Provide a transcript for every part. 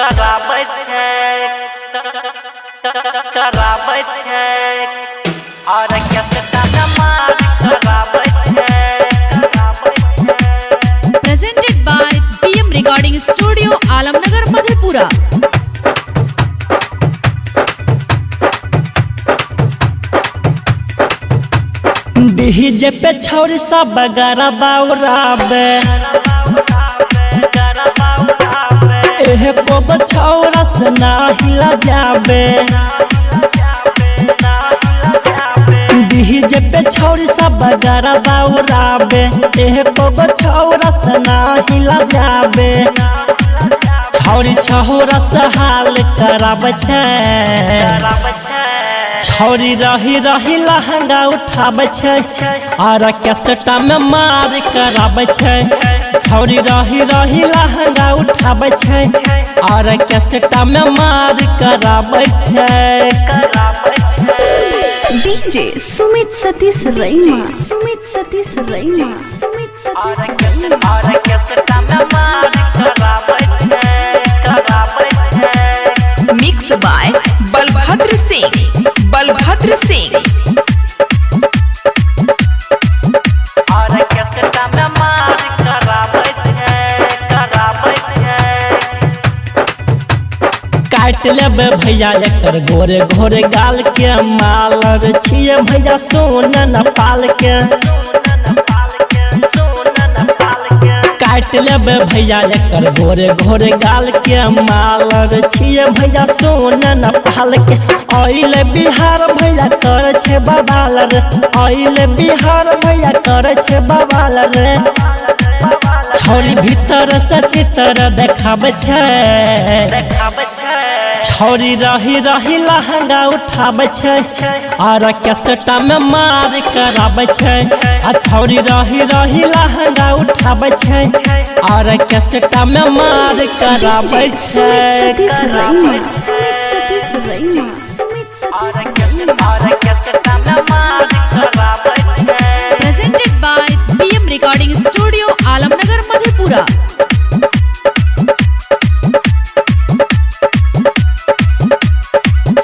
कराबै छै और कैसेटा में मार कराबै छै। Presented by PM Recording Studio, Alamnagar, Madhepura। DJ पे छौरी सब गरा दौड़ाबे एह को छौरा से ना हिला जाबे। डीजे पे छौरी सब गरा दौड़ाबे एह को छौरा से ना हिला जाबे। छौरी छौरा से हाल कराबै छै छौरी रही रही लहंगा उठाबै छै और कैसेटा में मार कराबै छै। छौरी रही रही लहंगा उठाबै छै और कैसेटा में मार कराबै छै। डीजे सुमित सतीश रैमा और कैसेटा में मार कराबै छै। Mix by Balabhadra Singh. और कैसेटा में मार कराबै छै। काट लेबे भैया एकर गोरे घोरे गाल के मालर छिए भैया सोन नेपाल के। काट लेबे भैया एकर गोरे घोरे गाल के मालर छिए भैया सोन नेपाल के। आइल बिहार भैया कर छे बवाल रे आइल बिहार भैया कर छे बवाल रे। छौरी भीतर से चित्र देखाबै छै छौरी रही रही लहंगा उठाबै छै और कैसेटा में मार कराबै छै। छौरी रही रही लहंगा उठाबै छै और कैसेटा में मार कराबै छै। और कैसेटा में मार कराबै छै। Presented by PM Recording Studio, Alamnagar, Madhepura।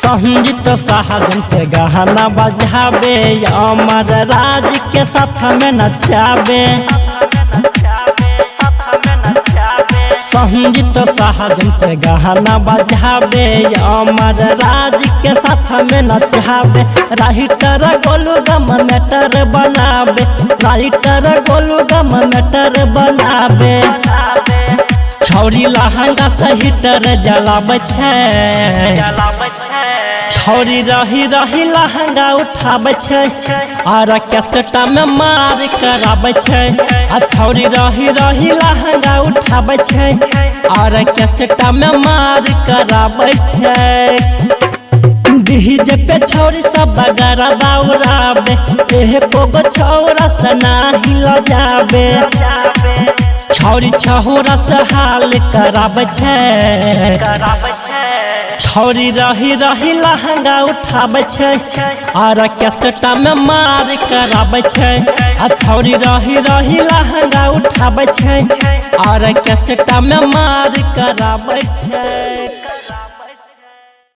संगीत साहजन के गहना बजाबे अमर राज के साथ में नचाबे। संगीत साहजन के गहना बजाबे अमर राज के साथ में नचाबे। राइटर गोलू गम मेटर बनाबे राइटर गोलू गम मेटर बनाबे। छौरी लहंगा से हीटर जलाबै छै छौरी रही रही लहंगा उठाबै छै और कैसेटा में मार कराबै छै। छौरी रही रही लहंगा उठाबै छै और कैसेटा में मार कराबै छै। डीजे पे छौरी सब गरा दौड़ाबे एह को छौरा से ना हिला जाबे। छौरी छौरा से हाल कराबै छै छौरी रही रही लहंगा उठाबै छै और कैसेटा में मार कराबै छै। छौरी रही रही लहंगा उठाबै छै और कैसेटा में मार कराबै छै।